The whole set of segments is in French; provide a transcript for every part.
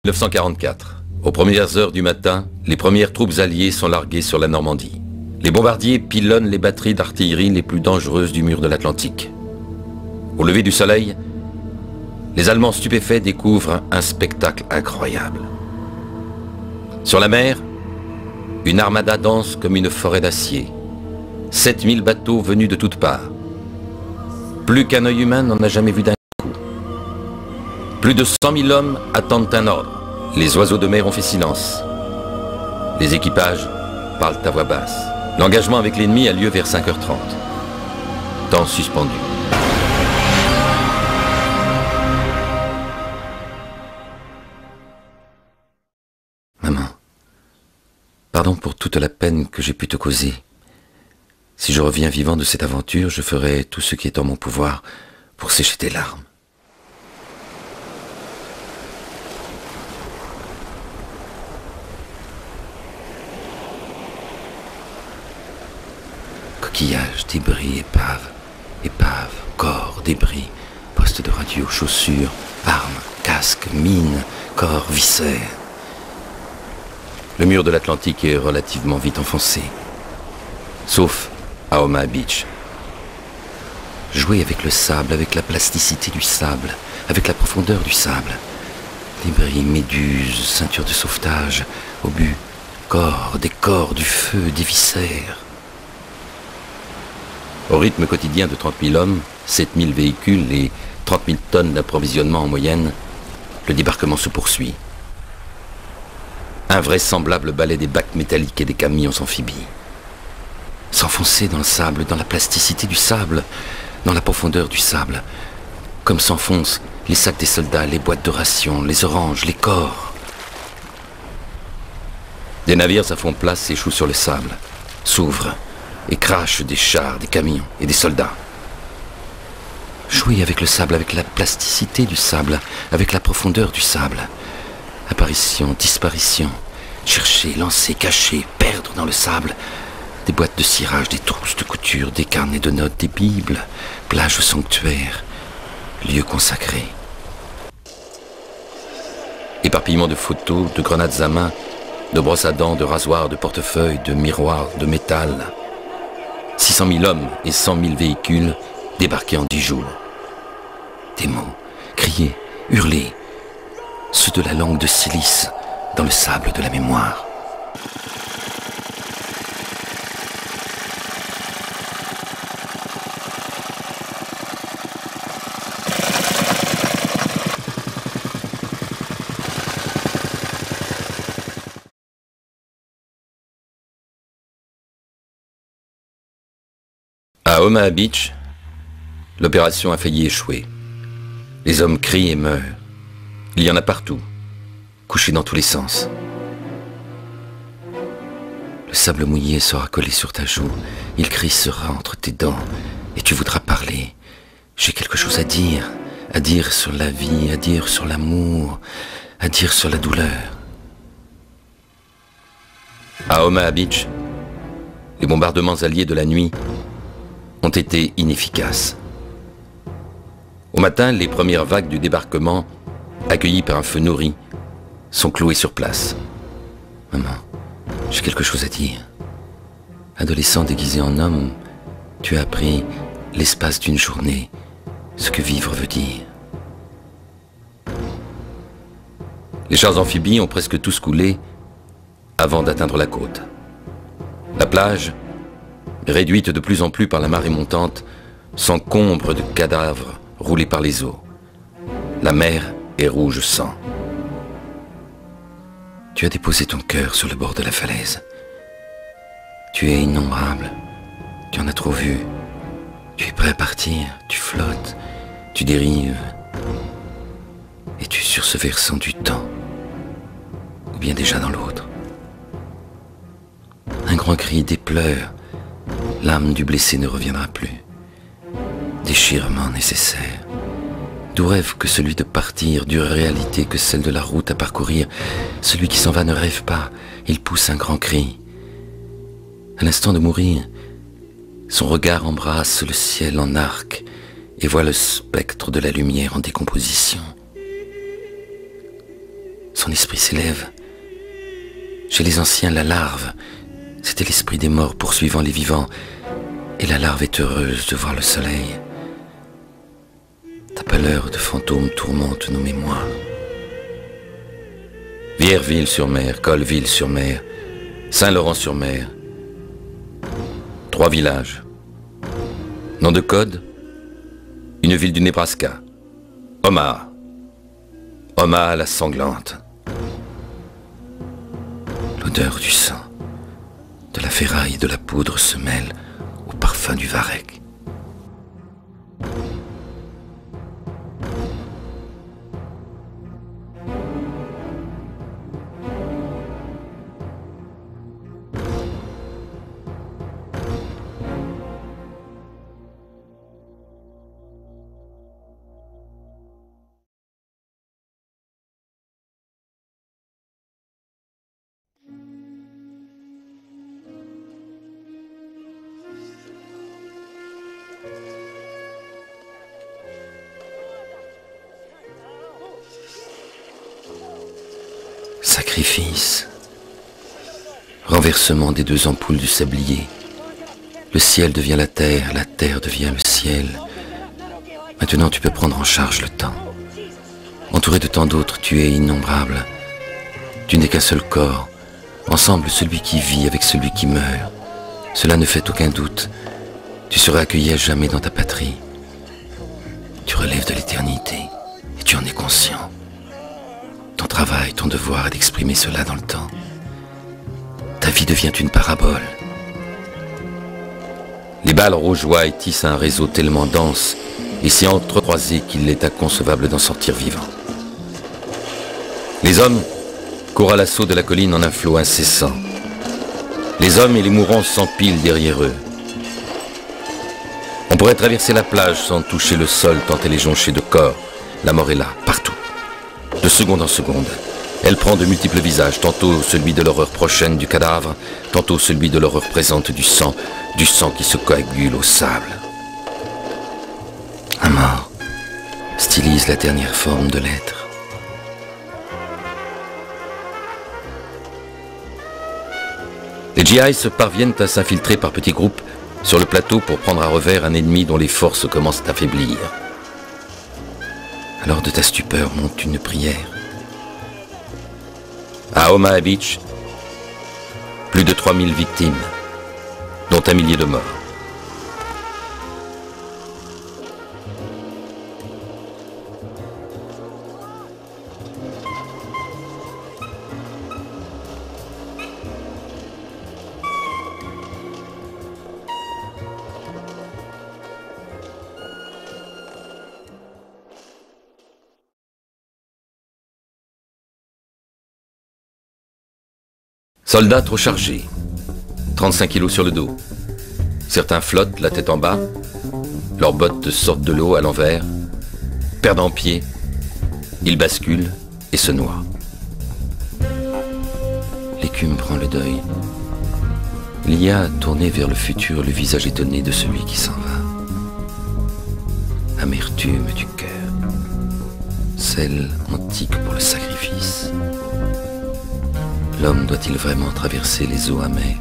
1944. Aux premières heures du matin, les premières troupes alliées sont larguées sur la Normandie. Les bombardiers pilonnent les batteries d'artillerie les plus dangereuses du mur de l'Atlantique. Au lever du soleil, les Allemands stupéfaits découvrent un spectacle incroyable. Sur la mer, une armada danse comme une forêt d'acier. 7000 bateaux venus de toutes parts. Plus qu'un œil humain n'en a jamais vu d'un coup. Plus de 100 000 hommes attendent un ordre. Les oiseaux de mer ont fait silence. Les équipages parlent à voix basse. L'engagement avec l'ennemi a lieu vers 5h30. Temps suspendu. Maman, pardon pour toute la peine que j'ai pu te causer. Si je reviens vivant de cette aventure, je ferai tout ce qui est en mon pouvoir pour sécher tes larmes. Coquillages, débris, épaves, corps, débris, postes de radio, chaussures, armes, casques, mines, corps, viscères. Le mur de l'Atlantique est relativement vite enfoncé, sauf à Omaha Beach. Jouer avec le sable, avec la plasticité du sable, avec la profondeur du sable. Débris, méduses, ceintures de sauvetage, obus, corps, des corps, du feu, des viscères. Au rythme quotidien de 30 000 hommes, 7 000 véhicules et 30 000 tonnes d'approvisionnement en moyenne, le débarquement se poursuit. Invraisemblable balai des bacs métalliques et des camions amphibies. S'enfoncer dans le sable, dans la plasticité du sable, dans la profondeur du sable, comme s'enfoncent les sacs des soldats, les boîtes de rations, les oranges, les corps. Des navires à fond plat s'échouent sur le sable, s'ouvrent et crachent des chars, des camions et des soldats. Jouer avec le sable, avec la plasticité du sable, avec la profondeur du sable. Apparition, disparition, chercher, lancer, cacher, perdre dans le sable. Des boîtes de cirage, des trousses de couture, des carnets de notes, des bibles, plages sanctuaires, lieux consacrés. Éparpillement de photos, de grenades à main, de brosses à dents, de rasoirs, de portefeuilles, de miroirs, de métal. 600 000 hommes et 100 000 véhicules débarqués en 10 jours. Des mots, criés, hurlés, ceux de la langue de silice dans le sable de la mémoire. À Omaha Beach, l'opération a failli échouer. Les hommes crient et meurent. Il y en a partout, couchés dans tous les sens. Le sable mouillé sera collé sur ta joue, il crissera entre tes dents, et tu voudras parler. J'ai quelque chose à dire sur la vie, à dire sur l'amour, à dire sur la douleur. À Omaha Beach, les bombardements alliés de la nuit ont été inefficaces. Au matin, les premières vagues du débarquement, accueillies par un feu nourri, sont clouées sur place. Maman, j'ai quelque chose à dire. Adolescent déguisé en homme, tu as appris l'espace d'une journée, ce que vivre veut dire. Les chars amphibies ont presque tous coulé avant d'atteindre la côte. La plage, réduite de plus en plus par la marée montante, s'encombre de cadavres roulés par les eaux. La mer est rouge sang. Tu as déposé ton cœur sur le bord de la falaise. Tu es innombrable. Tu en as trop vu. Tu es prêt à partir. Tu flottes. Tu dérives. Es-tu sur ce versant du temps? Ou bien déjà dans l'autre? Un grand cri, des pleurs. L'âme du blessé ne reviendra plus. Déchirement nécessaire. Doux rêve que celui de partir, dure réalité que celle de la route à parcourir. Celui qui s'en va ne rêve pas, il pousse un grand cri. À l'instant de mourir, son regard embrasse le ciel en arc et voit le spectre de la lumière en décomposition. son esprit s'élève. Chez les anciens, la larve, c'était l'esprit des morts poursuivant les vivants. Et la larve est heureuse de voir le soleil. Ta pâleur de fantôme tourmente nos mémoires. Vierville-sur-Mer, Colleville-sur-Mer, Saint-Laurent-sur-Mer. 3 villages. Nom de code, une ville du Nebraska. Omaha. Omaha la sanglante. L'odeur du sang, de la ferraille et de la poudre se mêle au parfum du varech. Sacrifice. Renversement des 2 ampoules du sablier. Le ciel devient la terre devient le ciel. Maintenant tu peux prendre en charge le temps. Entouré de tant d'autres, tu es innombrable. Tu n'es qu'un seul corps. Ensemble, celui qui vit avec celui qui meurt. Cela ne fait aucun doute. Tu seras accueilli à jamais dans ta patrie. Tu relèves de l'éternité et tu en es conscient. Ton travail, ton devoir est d'exprimer cela dans le temps. Ta vie devient une parabole. Les balles rougeoient tissent un réseau tellement dense et si entrecroisé qu'il est inconcevable d'en sortir vivant. Les hommes courent à l'assaut de la colline en un flot incessant. Les hommes et les mourants s'empilent derrière eux. On pourrait traverser la plage sans toucher le sol tant elle est jonchée de corps. La mort est là, partout. De seconde en seconde, elle prend de multiples visages, tantôt celui de l'horreur prochaine du cadavre, tantôt celui de l'horreur présente du sang qui se coagule au sable. La mort stylise la dernière forme de l'être. Les GIs parviennent à s'infiltrer par petits groupes sur le plateau pour prendre à revers un ennemi dont les forces commencent à faiblir. Alors de ta stupeur monte une prière. À Omaha Beach, plus de 3000 victimes, dont 1 millier de morts. Soldats trop chargés, 35 kilos sur le dos. Certains flottent, la tête en bas. Leurs bottes sortent de l'eau à l'envers. Perdant pied, ils basculent et se noient. L'écume prend le deuil. Il y a tourné vers le futur le visage étonné de celui qui s'en va. Amertume du cœur. Sel antique pour le sacrifice. L'homme doit-il vraiment traverser les eaux amères?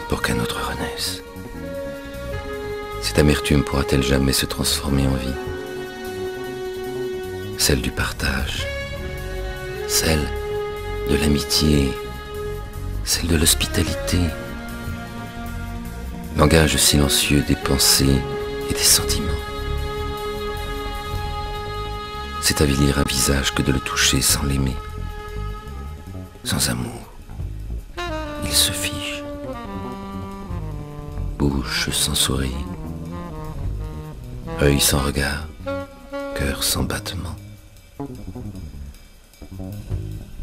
Pour qu'un autre renaisse. Cette amertume pourra-t-elle jamais se transformer en vie? Celle du partage, celle de l'amitié, celle de l'hospitalité, langage silencieux des pensées et des sentiments. C'est avilir un visage que de le toucher sans l'aimer. Sans amour, il se fiche. Bouche sans sourire, œil sans regard, cœur sans battement.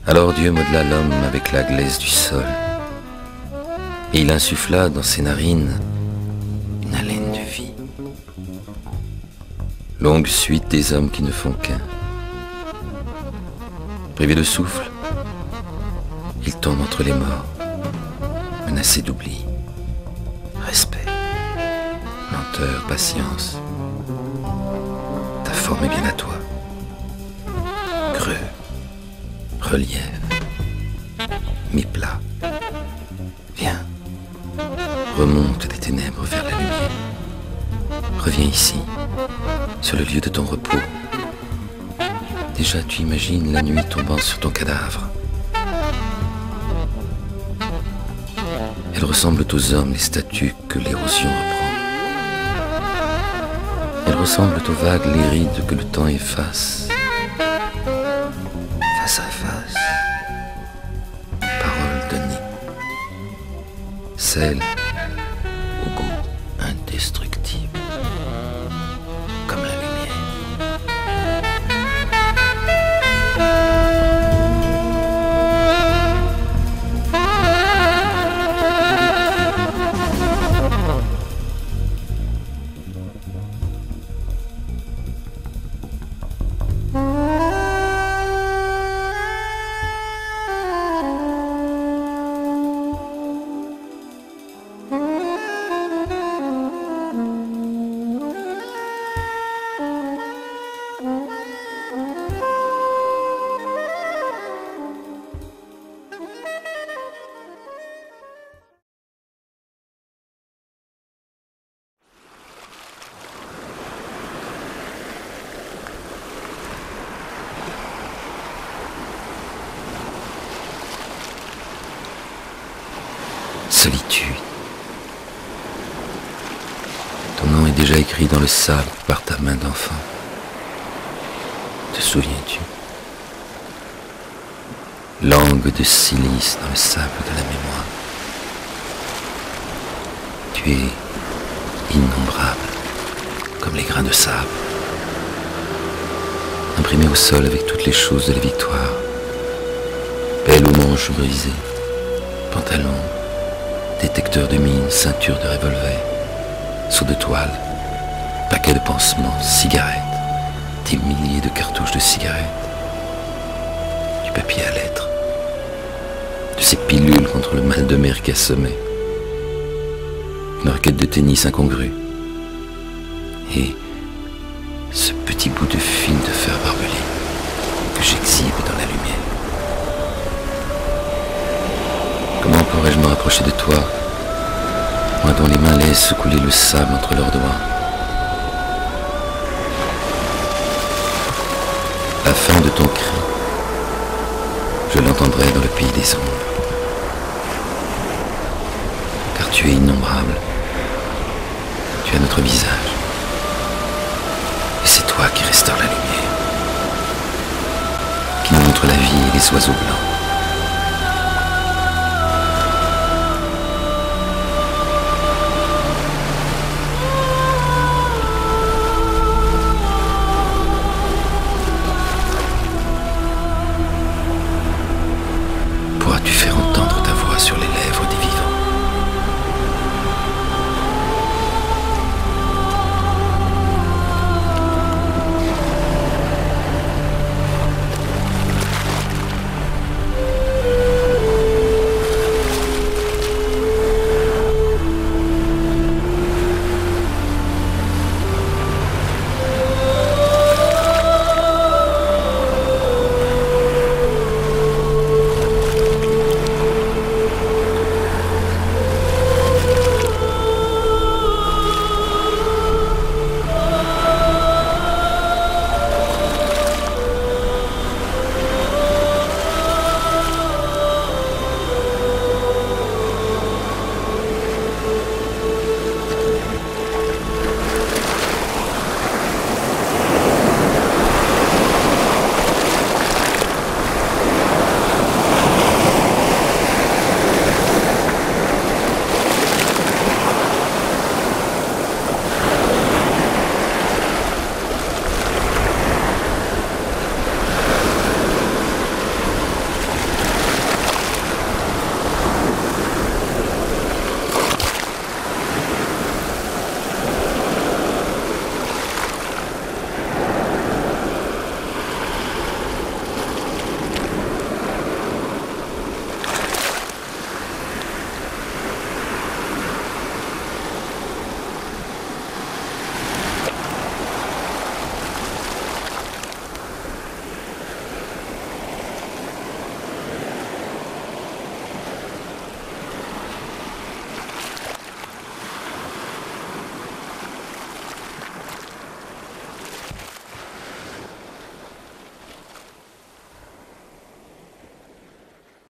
Alors Dieu modela l'homme avec la glaise du sol, et il insuffla dans ses narines une haleine de vie. Longue suite des hommes qui ne font qu'un. Privé de souffle, il tombe entre les morts, menacé d'oubli, respect, lenteur, patience. Ta forme est bien à toi. Creux, relief, mi-plat. Viens, remonte des ténèbres vers la lumière. Reviens ici, sur le lieu de ton repos. Déjà tu imagines la nuit tombant sur ton cadavre. Elles ressemblent aux hommes, les statues que l'érosion reprend. Elles ressemblent aux vagues, les rides que le temps efface. Face à face, parole donnée, celle au goût indestructible, comme la lumière. Solitude. Ton nom est déjà écrit dans le sable par ta main d'enfant. Te souviens-tu? Langue de silice dans le sable de la mémoire. Tu es innombrable, comme les grains de sable, imprimé au sol avec toutes les choses de la victoire. Pelle aux manches brisées, pantalon, détecteur de mines, ceinture de revolver, seau de toile, paquet de pansements, cigarettes, des milliers de cartouches de cigarettes, du papier à lettres, de ces pilules contre le mal de mer qui assommait, une raquette de tennis incongrue, et ce petit bout de fil de fer barbelé que j'exhibe dans la lumière. Comment pourrais-je me rapprocher de toi, moi dont les mains laissent couler le sable entre leurs doigts? La fin de ton cri, je l'entendrai dans le pays des ombres. Car tu es innombrable, tu as notre visage, et c'est toi qui restaure la lumière, qui nous montre la vie et les oiseaux blancs.